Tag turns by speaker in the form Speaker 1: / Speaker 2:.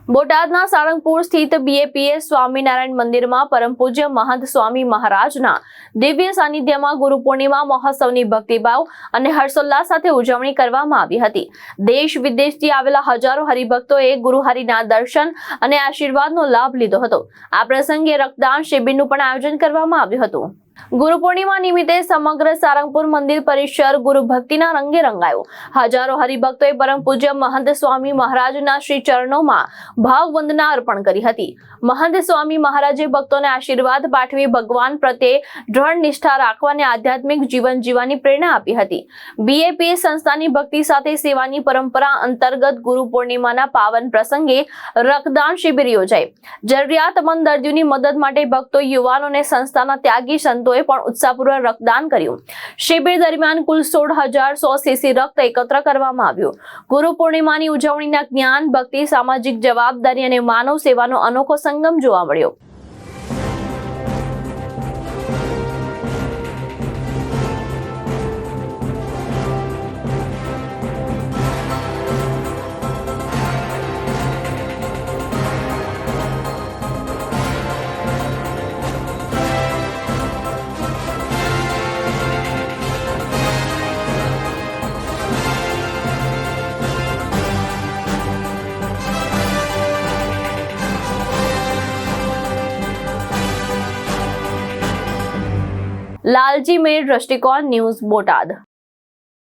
Speaker 1: બોટાદના સાળંગપુર સ્થિત બીએપીએસ સ્વામિનારાયણ મંદિરમાં પરમ પૂજ્ય મહંત સ્વામી મહારાજના દિવ્ય સાનિધ્યમાં ગુરુ પૂર્ણિમા મહોત્સવની ભક્તિભાવ અને હર્ષોલ્લાસ સાથે ઉજવણી કરવામાં આવી હતી। દેશ વિદેશથી આવેલા હજારો હરિભક્તોએ ગુરુ હરિના દર્શન અને આશીર્વાદનો લાભ લીધો હતો। આ પ્રસંગે રક્તદાન શિબિરનું પણ આયોજન કરવામાં આવ્યું હતું। ગુરુ પૂર્ણિમા નિમિત્તે સમગ્ર સાળંગપુર મંદિર પરિસર ગુરુ ભક્તિના રંગે રંગાયો। હજારો હરિભક્તોએ પરમ પૂજ્ય મહંત સ્વામી મહારાજના શ્રી ચરણોમાં ભાવ વંદના અર્પણ કરી હતી। મહંત સ્વામી મહારાજે ભક્તોને આશીર્વાદ પાઠવી ભગવાન પ્રત્યે દ્રઢ નિષ્ઠા રાખવા અને આધ્યાત્મિક જીવન જીવવાની પ્રેરણા આપી હતી। બીએપીએસ સંસ્થાની ભક્તિ સાથે સેવાની પરંપરા અંતર્ગત ગુરુ પૂર્ણિમાના પાવન પ્રસંગે રક્તદાન શિબિર યોજાઈ। જરૂરિયાતમંદ દર્દીઓની મદદ માટે ભક્તો, યુવાનો અને સંસ્થાના ત્યાગી સંતોએ પણ ઉત્સાહપૂર્વક રક્તદાન કર્યું। શિબિર દરમિયાન કુલ 16,100 સીસી રક્ત એકત્ર કરવામાં આવ્યું। ગુરુ પૂર્ણિમાની ઉજવણીના જ્ઞાન, ભક્તિ, સામાજિક જવાબદારી અને માનવ સેવાનો અનોખો સંગમ જોવા મળ્યો। लालजी मेर दृष्टिकोण न्यूज़ बोटाद।